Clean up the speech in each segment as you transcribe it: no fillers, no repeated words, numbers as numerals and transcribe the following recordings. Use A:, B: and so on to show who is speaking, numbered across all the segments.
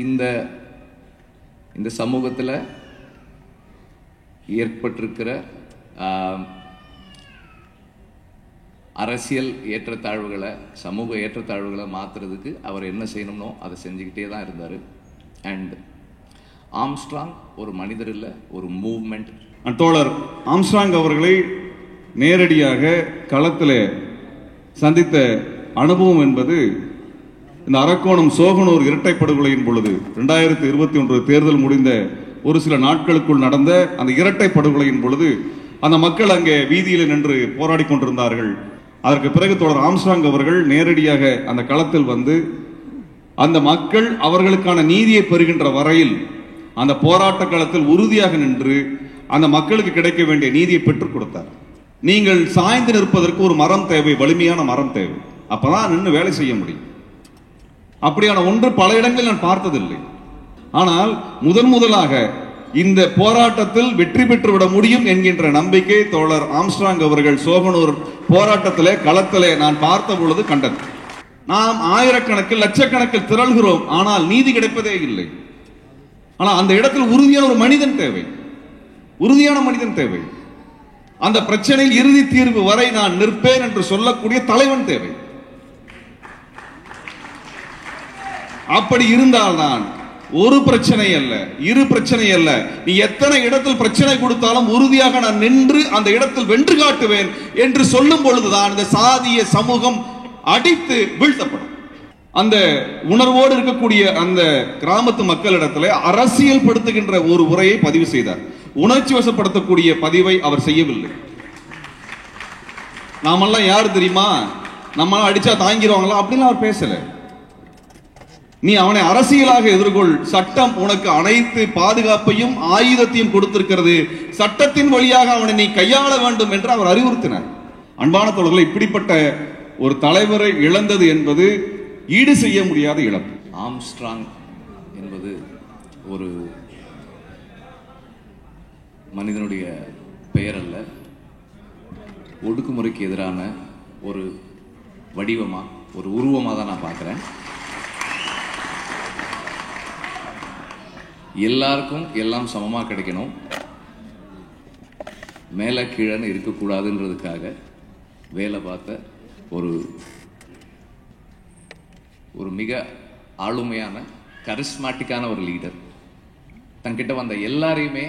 A: இந்த சமூகத்தில் ஏற்பட்டிருக்கிற அரசியல் ஏற்றத்தாழ்வுகளை, சமூக ஏற்றத்தாழ்வுகளை மாற்றுறதுக்கு அவர் என்ன செய்யணும்னோ அதை செஞ்சுக்கிட்டே தான் இருந்தார். அண்ட் ஆம்ஸ்ட்ராங் ஒரு மனிதர் இல்லை, ஒரு மூவ்மெண்ட்.
B: தோழர் ஆம்ஸ்ட்ராங் அவர்களை நேரடியாக களத்தில் சந்தித்த அனுபவம் என்பது இந்த அரக்கோணம் சோகனூர் இரட்டை படுகொலையின் பொழுது 2021 தேர்தல் முடிந்த ஒரு சில நாட்களுக்குள் நடந்த அந்த இரட்டை படுகொலையின் பொழுது அந்த மக்கள் அங்கே வீதியில் நின்று போராடி கொண்டிருந்தார்கள். அதற்கு பிறகு தோழர் ஆம்ஸ்ட்ராங் அவர்கள் நேரடியாக அந்த களத்தில் வந்து அந்த மக்கள் அவர்களுக்கான நீதியை பெறுகின்ற வரையில் அந்த போராட்ட களத்தில் உறுதியாக நின்று அந்த மக்களுக்கு கிடைக்க வேண்டிய நீதியை பெற்றுக் கொடுத்தார். நீங்கள் சாய்ந்து நிற்பதற்கு ஒரு மரம் தேவை, வலிமையான மரம் தேவை. அப்பதான் நின்று வேலை செய்ய முடியும். அப்படியான ஒன்று பல இடங்களில் நான் பார்த்ததில்லை. ஆனால் முதலாக இந்த போராட்டத்தில் வெற்றி பெற்றுவிட முடியும் என்கின்ற நம்பிக்கை தோழர் ஆம்ஸ்ட்ராங் அவர்கள் சோகனூர் போராட்டத்திலே களத்திலே நான் பார்த்த பொழுது கண்டது. நாம் ஆயிரக்கணக்கில் லட்சக்கணக்கில் திரள்கிறோம், ஆனால் நீதி கிடைப்பதே இல்லை. ஆனால் அந்த இடத்தில் உறுதியான ஒரு மனிதன் தேவை, உறுதியான மனிதன் தேவை. அந்த பிரச்சனையில் இறுதி தீர்வு வரை நான் நிற்பேன் என்று சொல்லக்கூடிய தலைவன் தேவை. அப்படி இருந்தால் நான் ஒரு பிரச்சனை அல்ல, இரு பிரச்சனை அல்ல, நீ எத்தனை இடத்தில் பிரச்சனை கொடுத்தாலும் உறுதியாக நான் நின்று அந்த இடத்தில் வென்று காட்டுவேன் என்று சொல்லும் பொழுதுதான் இந்த சாதிய சமூகம் அடித்து வீழ்த்தப்படும். அந்த உணர்வோடு இருக்கக்கூடிய அந்த கிராமத்து மக்களிடத்தில் அரசியல் படுத்துகின்ற ஒரு உரையை பதிவு செய்தார். உணர்ச்சி வசப்படுத்தக்கூடிய பதிவை அவர் செய்யவில்லை. நாமெல்லாம் யாரு தெரியுமா, நம்ம அடிச்சா தாங்கிடுவாங்களா அப்படின்னு அவர் பேசல. நீ அவனை அரசியலாக எதிர்கொள், சட்டம் உனக்கு அனைத்து பாதுகாப்பையும் ஆயுதத்தையும் கொடுத்திருக்கிறது, சட்டத்தின் வழியாக அவனை நீ கையாள வேண்டும் என்று அவர் அறிவுறுத்தினார். அன்பான தோழர்களே, இப்படிப்பட்ட ஒரு தலைவரை இழந்தது என்பது ஈடு செய்ய முடியாத இழப்பு.
A: ஆம்ஸ்ட்ராங் என்பது ஒரு மனிதனுடைய பெயர் அல்ல, ஒடுக்குமுறைக்கு எதிரான ஒரு வடிவமா, ஒரு உருவமாக தான் நான் பார்க்குறேன். எல்லாருக்கும் எல்லாம் சமமாக கிடைக்கணும், மேலே கீழன்னு இருக்கக்கூடாதுன்றதுக்காக வேலை பார்த்த ஒரு மிக ஆளுமையான கரிஸ்மாட்டிக்கான ஒரு லீடர். தங்கிட்ட வந்த எல்லாரையுமே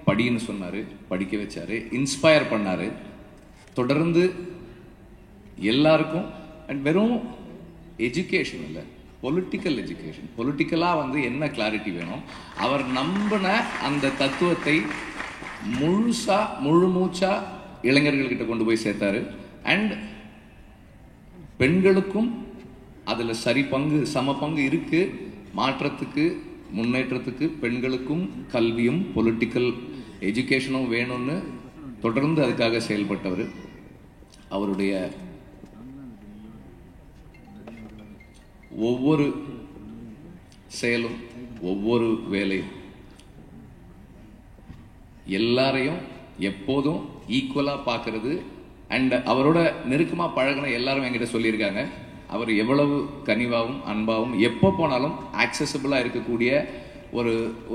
A: படின்னு சொன்னார், படிக்க வச்சார், இன்ஸ்பயர் பண்ணார். தொடர்ந்து எல்லாருக்கும் அண்ட் வெறும் எஜுகேஷன் இல்லை, பொலிட்டிக்கல் எஜுகேஷன், பொலிட்டிக்கலாக வந்து என்ன கிளாரிட்டி வேணும், அவர் நம்பின அந்த தத்துவத்தை முழு மூச்சா இளைஞர்கள்கிட்ட கொண்டு போய் சேர்த்தாரு. அண்ட் பெண்களுக்கும் அதில் சம பங்கு இருக்கு, மாற்றத்துக்கு முன்னேற்றத்துக்கு பெண்களுக்கும் கல்வியும் பொலிட்டிக்கல் எஜுகேஷனும் வேணும்னு தொடர்ந்து அதுக்காக செயல்பட்டவர். அவருடைய ஒவ்வொரு செயலும், ஒவ்வொரு வேலையும் எல்லாரையும் எப்போதும் ஈக்குவலா பார்க்கறது. அண்ட் அவரோட நெருக்கமா பழகின எல்லாரும் என்கிட்ட சொல்லியிருக்காங்க, அவர் எவ்வளவு கனிவாகவும் அன்பாகவும் எப்போ போனாலும் ஆக்சசபிளா இருக்கக்கூடிய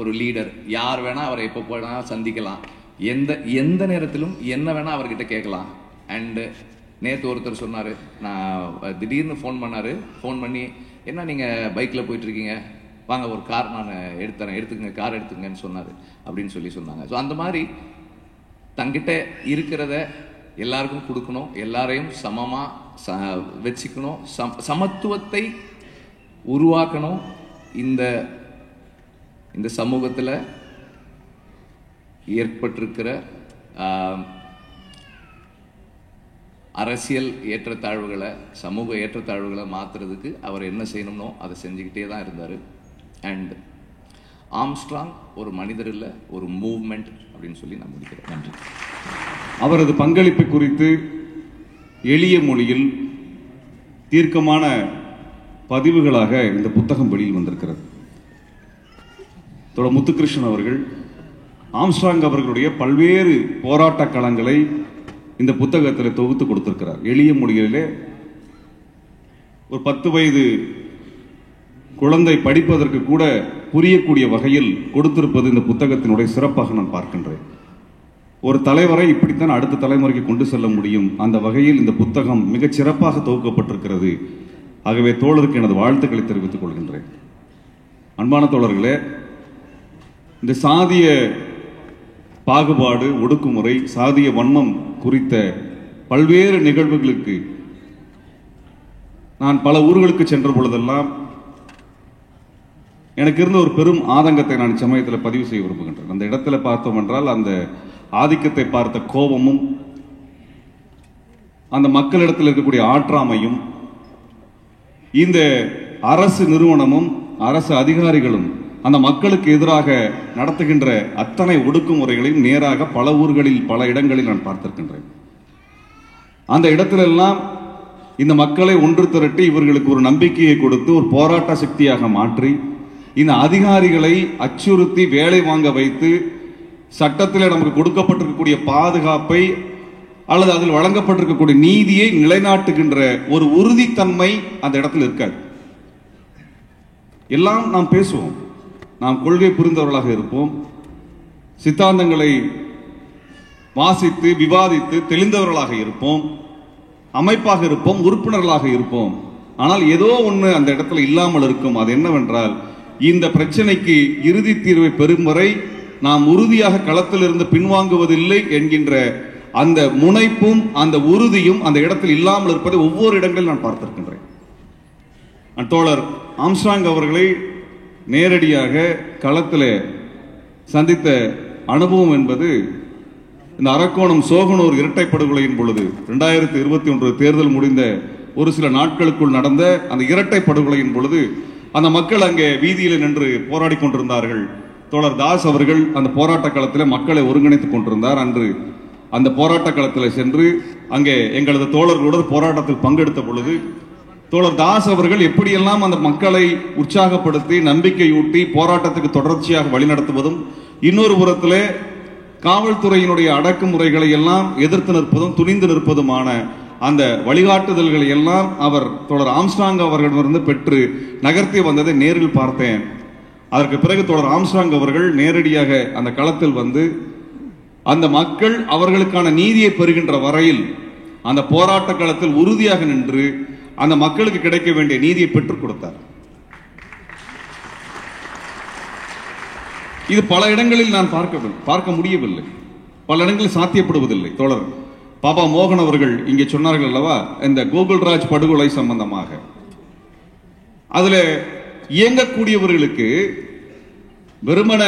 A: ஒரு லீடர். யார் வேணா அவரை எப்போ போனாலும் சந்திக்கலாம், எந்த நேரத்திலும் என்ன வேணா அவர்கிட்ட கேட்கலாம். அண்டு நேற்று ஒருத்தர் சொன்னார், நான் திடீர்னு ஃபோன் பண்ணி என்ன நீங்கள் பைக்கில் போயிட்டுருக்கீங்க, வாங்க ஒரு கார் நான் எடுத்துக்கங்க, கார் எடுத்துக்கங்கன்னு சொன்னார் அப்படின்னு சொன்னாங்க. ஸோ அந்த மாதிரி தங்கிட்ட இருக்கிறத எல்லாருக்கும் கொடுக்கணும், எல்லாரையும் சமமாக வச்சுக்கணும், சமத்துவத்தை உருவாக்கணும். இந்த சமூகத்தில் ஏற்பட்டிருக்கிற அரசியல் ஏற்றத்தாழ்வுகளை, சமூக ஏற்றத்தாழ்வுகளை மாற்றுறதுக்கு அவர் என்ன செய்யணும்னோ அதை செஞ்சுக்கிட்டே தான் இருந்தார். அண்ட் ஆம்ஸ்ட்ராங் ஒரு மனிதர் இல்லை, ஒரு மூவ்மெண்ட் அப்படின்னு சொல்லி நான் முடிக்கிறேன். நன்றி.
B: அவரது பங்களிப்பு குறித்து எளிய மொழியில் தீர்க்கமான பதிவுகளாக இந்த புத்தகம் வெளியில் வந்திருக்கிறது. முத்துகிருஷ்ணன் அவர்கள் ஆம்ஸ்ட்ராங் அவர்களுடைய பல்வேறு போராட்ட களங்களை இந்த புத்தகத்தில் தொகுத்து கொடுத்திருக்கிறார். எளிய மொழிகளிலே ஒரு 10 வயது குழந்தை படிப்பதற்கு கூட புரியக்கூடிய வகையில் கொடுத்திருப்பது இந்த புத்தகத்தினுடைய சிறப்பாக நான் பார்க்கின்றேன். ஒரு தலைவரை இப்படித்தான் அடுத்த தலைமுறைக்கு கொண்டு செல்ல முடியும். அந்த வகையில் இந்த புத்தகம் மிகச் சிறப்பாக தொகுக்கப்பட்டிருக்கிறது. ஆகவே தோழருக்கு எனது வாழ்த்துக்களை தெரிவித்துக் கொள்கின்றேன். அன்பான தோழர்களே, இந்த சாதிய பாகுபாடு, ஒடுக்குமுறை, சாதிய வன்மம் குறித்த பல்வேறு நிகழ்வுகளுக்கு நான் பல ஊர்களுக்கு சென்ற பொழுதெல்லாம் எனக்கு இருந்த ஒரு பெரும் ஆதங்கத்தை நான் சமயத்தில் பதிவு செய்ய விரும்புகின்றேன். அந்த இடத்துல பார்த்தோம் என்றால் அந்த ஆதிக்கத்தை பார்த்த கோபமும், அந்த மக்களிடத்தில் இருக்கக்கூடிய ஆற்றாமையும், இந்த அரசு நிறுவனமும் அரசு அதிகாரிகளும் அந்த மக்களுக்கு எதிராக நடத்துகின்ற அத்தனை ஒடுக்குமுறைகளையும் நேராக பல ஊர்களில் பல இடங்களில் நான் பார்த்திருக்கின்றேன். அந்த இடத்திலெல்லாம் இந்த மக்களை ஒன்று திரட்டி இவர்களுக்கு ஒரு நம்பிக்கையை கொடுத்து ஒரு போராட்ட சக்தியாக மாற்றி இந்த அதிகாரிகளை அச்சுறுத்தி வேலை வாங்க வைத்து சட்டத்தில் நமக்கு கொடுக்கப்பட்டிருக்கக்கூடிய பாதுகாப்பை அல்லது அதில் வழங்கப்பட்டிருக்கக்கூடிய நீதியை நிலைநாட்டுகின்ற ஒரு உறுதித்தன்மை அந்த இடத்தில் இருக்காது. எல்லாம் நாம் பேசுவோம், நாம் கொள்கை புரிந்தவர்களாக இருப்போம், சித்தாந்தங்களை வாசித்து விவாதித்து தெளிந்தவர்களாக இருப்போம், அமைப்பாக இருப்போம், உறுப்பினர்களாக இருப்போம். ஆனால் ஏதோ ஒன்று அந்த இடத்துல இல்லாமல் இருக்கும். அது என்னவென்றால், இந்த பிரச்சனைக்கு இறுதி தீர்வை பெறும் வரை நாம் உறுதியாக களத்திலிருந்து பின்வாங்குவதில்லை என்கின்ற அந்த முனைப்பும் அந்த உறுதியும் அந்த இடத்தில் இல்லாமல் இருப்பதை ஒவ்வொரு இடங்களில் நான் பார்த்திருக்கின்றேன். தோழர் ஆம்ஸ்ட்ராங் அவர்களை நேரடியாக களத்தில் சந்தித்த அனுபவம் என்பது இந்த அரக்கோணம் சோகனூர் இரட்டைப்படுகொலையின் பொழுது 2021 தேர்தல் முடிந்த ஒரு சில நாட்களுக்குள் நடந்த அந்த இரட்டைப்படுகொலையின் பொழுது அந்த மக்கள் அங்கே வீதியில் நின்று போராடி கொண்டிருந்தார்கள். தோழர் தாஸ் அவர்கள் அந்த போராட்ட களத்தில் மக்களை ஒருங்கிணைத்துக் கொண்டிருந்தார். அன்று அந்த போராட்ட களத்தில் சென்று அங்கே எங்களது தோழர்களோடு போராட்டத்தில் பங்கெடுத்த பொழுது தோழர் தாஸ் அவர்கள் எப்படியெல்லாம் அந்த மக்களை உற்சாகப்படுத்தி நம்பிக்கையூட்டி போராட்டத்துக்கு தொடர்ச்சியாக வழிநடத்துவதும், இன்னொரு புறத்திலே காவல்துறையினுடைய அடக்குமுறைகளை எல்லாம் எதிர்த்து நிற்பதும் துணிந்து நிற்பதுமான அந்த வழிகாட்டுதல்களை எல்லாம் அவர் தோழர் ஆம்ஸ்ட்ராங் அவர்களிடமிருந்து பெற்று நகர்த்தி வந்ததை நேரில் பார்த்தேன். அதற்கு பிறகு தோழர் ஆம்ஸ்ட்ராங் அவர்கள் நேரடியாக அந்த களத்தில் வந்து அந்த மக்கள் அவர்களுக்கான நீதியை பெறுகின்ற வரையில் அந்த போராட்ட களத்தில் உறுதியாக நின்று அந்த மக்களுக்கு கிடைக்க வேண்டிய நீதியை பெற்றுக் கொடுத்தார். இது பல இடங்களில் நான் பார்க்க முடியவில்லை, பல இடங்களில் சாத்தியப்படுவதில்லை. தோழர் பாபா மோகன் அவர்கள் இங்கே சொன்னார்கள் அல்லவா, இந்த கோகுல்ராஜ் படுகொலை சம்பந்தமாக அதுல இயங்கக்கூடியவர்களுக்கு வெறுமன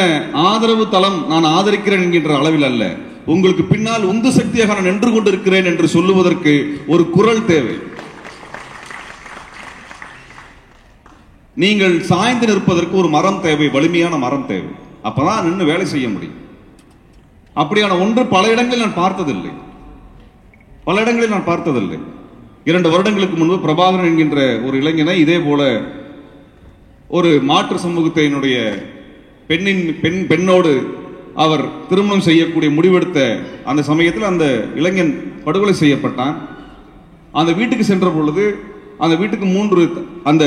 B: ஆதரவு தளம் நான் ஆதரிக்கிறேன் என்கின்ற அளவில் அல்ல, உங்களுக்கு பின்னால் உந்து சக்தியாக நான் நின்று கொண்டிருக்கிறேன் என்று சொல்லுவதற்கு ஒரு குரல் தேவை. நீங்கள் சாய்ந்து நிற்பதற்கு ஒரு மரம் தேவை, வலிமையான மரம் தேவை. அப்பதான் நின்று வேலை செய்ய முடியும். அப்படியான ஒன்று பல இடங்களில் நான் பார்த்ததில்லை, பல இடங்களில் நான் பார்த்ததில்லை. 2 வருடங்களுக்கு முன்பு பிரபாகரன் என்கின்ற ஒரு இளைஞனை இதே போல ஒரு மாற்று சமூகத்தினுடைய பெண்ணோடு அவர் திருமணம் செய்யக்கூடிய முடிவெடுத்த அந்த சமயத்தில் அந்த இளைஞன் படுகொலை செய்யப்பட்டான். அந்த வீட்டுக்கு சென்ற பொழுது அந்த வீட்டுக்கு அந்த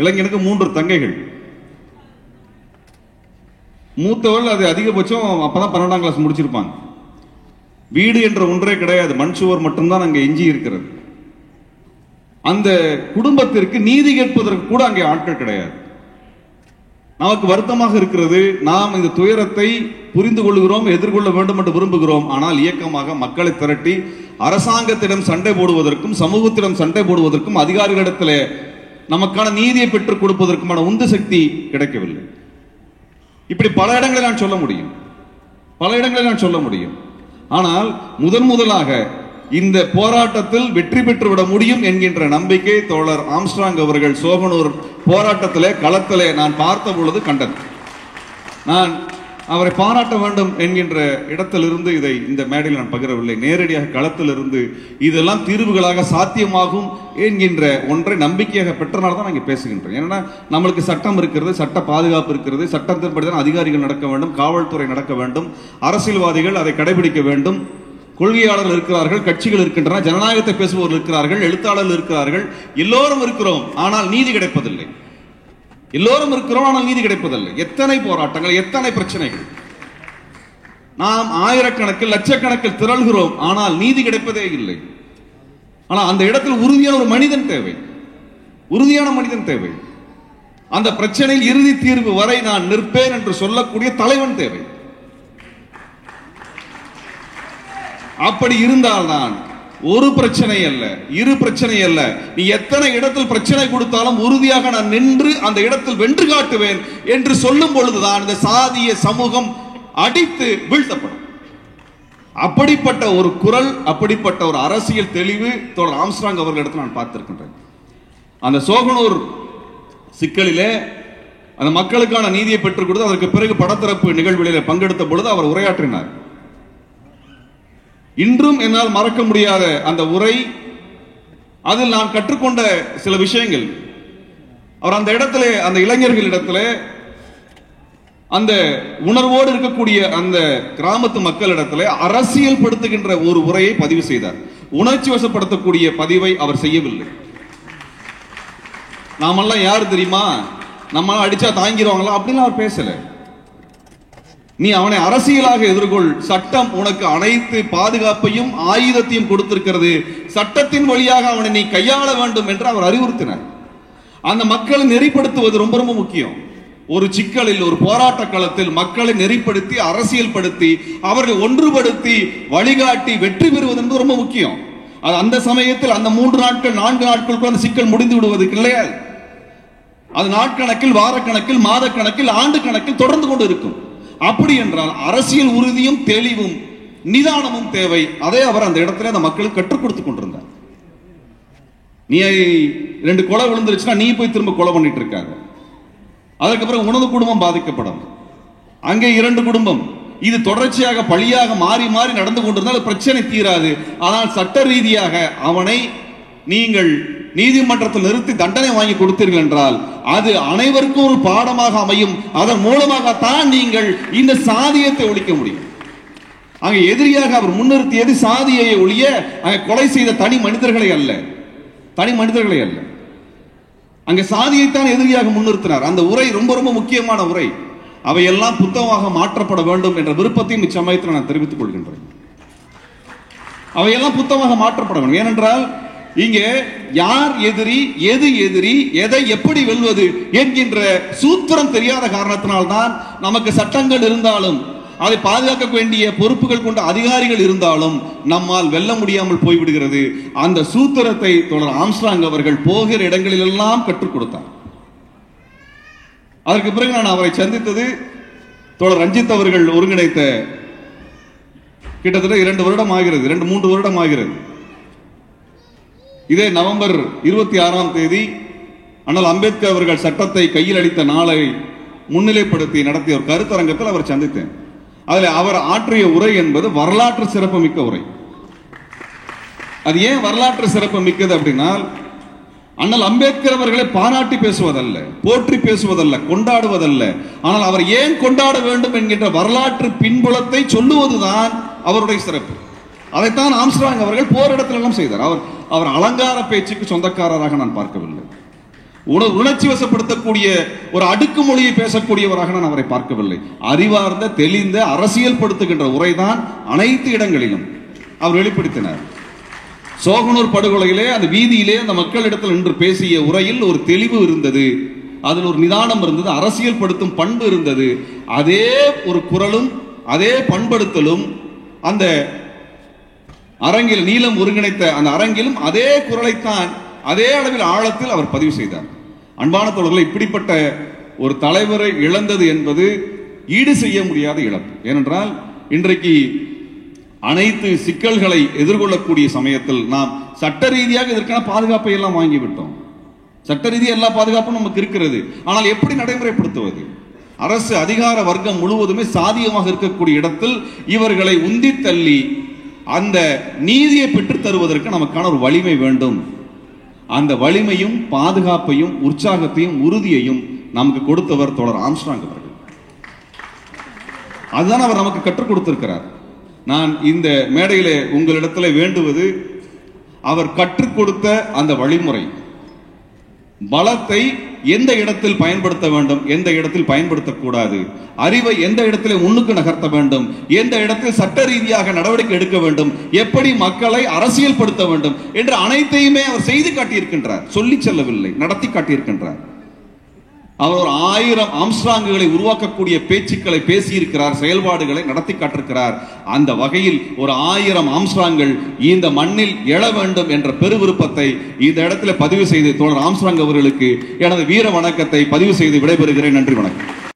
B: இளைஞனுக்கு 3 தங்கைகள். மூத்தவள் அது அதிகபட்சம் அப்பதான் 12ஆம் கிளாஸ் முடிச்சிருப்பாங்க. வீடு என்ற ஒன்றே கிடையாது, மண் சுவர் மட்டும்தான் அங்கே எஞ்சி இருக்கிறது. அந்த குடும்பத்திற்கு நீதி கேட்பதற்கு கூட அங்கே ஆட்கள் கிடையாது. நமக்கு வருத்தமாக இருக்கிறது. நாம் இந்த துயரத்தை புரிந்து கொள்கிறோம், எதிர்கொள்ள வேண்டும் என்று விரும்புகிறோம். ஆனால் இயக்கமாக மக்களை திரட்டி அரசாங்கத்திடம் சண்டை போடுவதற்கும் சமூகத்திடம் சண்டை போடுவதற்கும் அதிகாரிகளிடத்தில் நமக்கான நீதியை பெற்றுக் கொடுப்பதற்குமான உந்து சக்தி கிடைக்கவில்லை. இப்படி பல இடங்களில் நான் சொல்ல முடியும், பல இடங்களில் நான் சொல்ல முடியும். ஆனால் முதலாக இந்த போராட்டத்தில் வெற்றி பெற்று விட முடியும் என்கின்ற நம்பிக்கை தோழர் ஆம்ஸ்ட்ராங் அவர்கள் சோகனூர் போராட்டத்திலே களத்திலே நான் பார்த்த பொழுது கண்டேன். நான் அவரை பாராட்ட வேண்டும் என்கின்ற இடத்திலிருந்து இதை இந்த மேடையில் நான் பகிரவில்லை. நேரடியாக களத்திலிருந்து இதெல்லாம் தீர்வுகளாக சாத்தியமாகும் என்கின்ற ஒன்றை நம்பிக்கையாக பெற்றனால தான் நான் இங்கே பேசுகின்றேன். ஏன்னா நம்மளுக்கு சட்டம் இருக்கிறது, சட்ட பாதுகாப்பு இருக்கிறது, சட்டத்தின்படி தான் அதிகாரிகள் நடக்க வேண்டும், காவல்துறை நடக்க வேண்டும், அரசியல்வாதிகள் அதை கடைபிடிக்க வேண்டும், கொள்கையாளர்கள் இருக்கிறார்கள், கட்சிகள் இருக்கின்றன, ஜனநாயகத்தை பேசுபவர்கள் இருக்கிறார்கள், எழுத்தாளர்கள் இருக்கிறார்கள், எல்லோரும் இருக்கிறோம். ஆனால் நீதி கிடைப்பதில்லை. எல்லோரும் இருக்கிறோம், ஆனால் நீதி கிடைப்பதில்லை. எத்தனை போராட்டங்கள், எத்தனை பிரச்சனைகள். நாம் ஆயிரக்கணக்கில் லட்சக்கணக்கில் திரள்கிறோம், ஆனால் நீதி கிடைப்பதே இல்லை. ஆனால் அந்த இடத்தில் உறுதியான ஒரு மனிதன் தேவை, உறுதியான மனிதன் தேவை. அந்த பிரச்சனையில் இறுதி தீர்வு வரை நான் நிற்பேன் என்று சொல்லக்கூடிய தலைவன் தேவை. அப்படி இருந்தால்தான் ஒரு பிரச்சனை அல்ல, இரு பிரச்சனை அல்ல, நீ எத்தனை இடத்தில் பிரச்சனை கொடுத்தாலும் உறுதியாக நான் நின்று அந்த இடத்தில் வென்று காட்டுவேன் என்று சொல்லும் பொழுதுதான் இந்த சாதிய சமூகம் அடித்து வீழ்த்தப்படும். அப்படிப்பட்ட ஒரு குரல், அப்படிப்பட்ட ஒரு அரசியல் தெளிவு தோழர் ஆம்ஸ்ட்ராங் அவர்களிடத்தில் நான் பார்த்திருக்கின்றேன். அந்த சோகனூர் சிக்கலிலே அந்த மக்களுக்கான நீதியை பெற்றுக் கொடுத்து அதற்கு பிறகு படத்திறப்பு நிகழ்வுகளிலே பங்கெடுத்த பொழுது அவர் உரையாற்றினார். இன்றும் என்னால் மறக்க முடியாத அந்த உரை, அதில் நான் கற்றுக்கொண்ட சில விஷயங்கள். அவர் அந்த இடத்திலே, அந்த இளைஞர்களிடத்திலே, அந்த உணர்வோடு இருக்கக்கூடிய அந்த கிராமத்து மக்களிடத்திலே அரசியல் படுத்துகின்ற ஒரு உரையை பதிவு செய்தார். உணர்ச்சி வசப்படுத்தக்கூடிய பதிவை அவர் செய்யவில்லை. நாமெல்லாம் யாரு தெரியுமா, நம்ம அடிச்சா தாங்கிடுவாங்களா அப்படின்னு அவர் பேசல. நீ அவனை அரசியலாக எதிர்கொள், சட்டம் உனக்கு அனைத்து பாதுகாப்பையும் ஆயுதத்தையும் கொடுத்திருக்கிறது, சட்டத்தின் வழியாக அவனை நீ கையாள வேண்டும் என்று அவர் அறிவுறுத்தினார். அந்த மக்களை நெறிப்படுத்துவது ரொம்ப ரொம்ப முக்கியம். ஒரு சிக்கலில், ஒரு போராட்ட களத்தில் மக்களை நெறிப்படுத்தி அரசியல் படுத்தி அவர்களை ஒன்றுபடுத்தி வழிகாட்டி வெற்றி பெறுவது என்பது ரொம்ப முக்கியம். அது அந்த சமயத்தில் அந்த 3 நாட்கள் 4 நாட்களுக்குள் அந்த சிக்கல் முடிந்து விடுவது கிடையாது. அது நாட்கணக்கில், வாரக்கணக்கில், மாத கணக்கில், ஆண்டு கணக்கில் தொடர்ந்து கொண்டு இருக்கும். அப்படி என்றால் அரசியல் உறுதியும் தெளிவும் நிதானமும் தேவை. அதை அவர் அந்த இடத்துல அந்த மக்களுக்கு கற்றுக் கொடுத்துக் கொண்டிருந்தார். நீ 2 கொலை விழுந்துருச்சுன்னா நீ போய் திரும்ப கொலை பண்ணிட்டு இருக்காங்க. அதுக்கப்புறம் உனது குடும்பம் பாதிக்கப்படும், அங்கே 2 குடும்பம், இது தொடர்ச்சியாக பழியாக மாறி மாறி நடந்து கொண்டிருந்தால் பிரச்சனை தீராது. ஆனால் சட்ட ரீதியாக அவனை நீங்கள் நீதிமன்றத்தில் நிறுத்தி தண்டனை வாங்கி கொடுத்தீர்கள் என்றால் அது அனைவருக்கும் ஒரு பாடமாக அமையும். அதன் மூலமாகத்தான் நீங்கள் இந்த சாதியத்தை ஒழிக்க முடியும். அங்கே எதிரியாக அவர் முன்னிறுத்தியது சாதியை ஒழிய அங்கே கொலை செய்த தனி மனிதர்களை அல்ல, தனி மனிதர்களை அல்ல, அங்கே சாதியைத்தான் எதிரியாக முன்னிறுத்தினார். அந்த உரை ரொம்ப ரொம்ப முக்கியமான உரை. அவையெல்லாம் புத்தகமாக மாற்றப்பட வேண்டும் என்ற விருப்பத்தையும் இச்சமயத்தில் நான் தெரிவித்துக் கொள்கின்றேன். அவையெல்லாம் புத்தகமாக மாற்றப்பட வேண்டும். ஏனென்றால் இங்கே யார் எதிரி, எது எதிரி, எதை எப்படி வெல்வது என்கின்ற சூத்திரம் தெரியாத காரணத்தினால்தான் நமக்கு சட்டங்கள் இருந்தாலும் அதை பாதுகாக்க வேண்டிய பொறுப்புகள் கொண்ட அதிகாரிகள் இருந்தாலும் நம்மால் வெல்ல முடியாமல் போய்விடுகிறது. அந்த சூத்திரத்தை தோழர் ஆம்ஸ்ட்ராங் அவர்கள் போகிற இடங்களில் எல்லாம் கற்றுக் கொடுத்தார். அதற்கு பிறகு நான் அவரை சந்தித்தது தோழர் ரஞ்சித் அவர்கள் ஒருங்கிணைத்த கிட்டத்தட்ட 2 வருடம் ஆகிறது, 2-3 வருடம் ஆகிறது. இதே நவம்பர் 26ஆம் தேதி அண்ணல் அம்பேத்கர் அவர்கள் சட்டத்தை கையில் அளித்த நாளை முன்னிலைப்படுத்தி நடத்திய ஒரு கருத்தரங்கத்தில் அவர் சந்தித்தேன். அதில் அவர் ஆற்றிய உரை என்பது வரலாற்று சிறப்புமிக்க உரை. அது ஏன் வரலாற்று சிறப்பு மிக்கது அப்படின்னா, அண்ணல் அம்பேத்கர் அவர்களை பாராட்டி பேசுவதல்ல, போற்றி பேசுவதல்ல, கொண்டாடுவதல்ல, ஆனால் அவர் ஏன் கொண்டாட வேண்டும் என்கின்ற வரலாற்று பின்புலத்தை சொல்லுவதுதான் அவருடைய சிறப்பு. அதைத்தான் ஆம்ஸ்ட்ராங் அவர்கள் போரிடத்தில் எல்லாம் செய்தார். அவர் அலங்கார பேச்சுக்கு சொந்தக்காரராக நான் பார்க்கவில்லை. உணர்ச்சி வசப்படுத்தக்கூடிய ஒரு அடுக்குமொழியை பேசக்கூடியவராக நான் அவரை பார்க்கவில்லை. அறிவார்ந்த, தெளிந்த, அரசியல் படுத்துகின்ற உரைதான் அனைத்து இடங்களிலும் அவர் வெளிப்படுத்தினார். சோகனூர் படுகொலையிலே அந்த வீதியிலே அந்த மக்களிடத்தில் நின்று பேசிய உரையில் ஒரு தெளிவு இருந்தது, அதில் ஒரு நிதானம் இருந்தது, அரசியல் படுத்தும் பண்பு இருந்தது. அதே ஒரு குரலும் அதே பண்படுத்தலும் அந்த அரங்கில், நீலம் ஒருங்கிணைத்த அந்த அரங்கிலும் அதே குரலைத்தான் அதே அளவில் ஆழத்தில் அவர் பதிவு செய்தார். அன்பான தோழர்களே, இப்படிப்பட்ட ஒரு தலைவரை இழந்தது என்பது ஈடு செய்ய முடியாத இழப்பு. ஏனென்றால் இன்றைக்கு அனைத்து சிக்கல்களை எதிர்கொள்ளக்கூடிய சமயத்தில் நாம் சட்ட ரீதியாக இதற்கான பாதுகாப்பை எல்லாம் வாங்கிவிட்டோம். சட்ட ரீதியாக எல்லா பாதுகாப்பும் நமக்கு இருக்கிறது. ஆனால் எப்படி நடைமுறைப்படுத்துவது? அரசு அதிகார வர்க்கம் முழுவதுமே சாதியமாக இருக்கக்கூடிய இடத்தில் இவர்களை உந்தி தள்ளி அந்த நீதியை பெற்றுத் தருவதற்கு நமக்கான ஒரு வலிமை வேண்டும். அந்த வலிமையும் பாதுகாப்பையும் உற்சாகத்தையும் உறுதியையும் நமக்கு கொடுத்தவர் தோழர் ஆம்ஸ்ட்ராங் அவர்கள். அதுதான் அவர் நமக்கு கற்றுக் கொடுத்திருக்கிறார். நான் இந்த மேடையிலே உங்களிடத்தில் வேண்டுவது, அவர் கற்றுக் கொடுத்த அந்த வழிமுறை பலத்தை எந்த இடத்தில் பயன்படுத்த வேண்டும், எந்த இடத்தில் பயன்படுத்தக்கூடாது, அறிவை எந்த இடத்தில் முன்னுக்கு நகர்த்த வேண்டும், எந்த இடத்தில் சட்ட ரீதியாக நடவடிக்கை எடுக்க வேண்டும், எப்படி மக்களை அரசியல் படுத்த வேண்டும் என்று அனைத்தையுமே அவர் செய்து காட்டியிருக்கின்றார். சொல்லி செல்லவில்லை, நடத்தி காட்டியிருக்கின்றார். அவர் ஒரு 1000 ஆம்ஸ்ட்ராங்குகளை உருவாக்கக்கூடிய பேச்சுக்களை பேசியிருக்கிறார், செயல்பாடுகளை நடத்தி காட்டிருக்கிறார். அந்த வகையில் ஒரு 1000 ஆம்ஸ்ட்ராங்கள் இந்த மண்ணில் எழ வேண்டும் என்ற பெருவிருப்பத்தை இந்த இடத்துல பதிவு செய்து தோழர் ஆம்ஸ்ட்ராங் அவர்களுக்கு எனது வீர வணக்கத்தை பதிவு செய்து விடைபெறுகிறேன். நன்றி, வணக்கம்.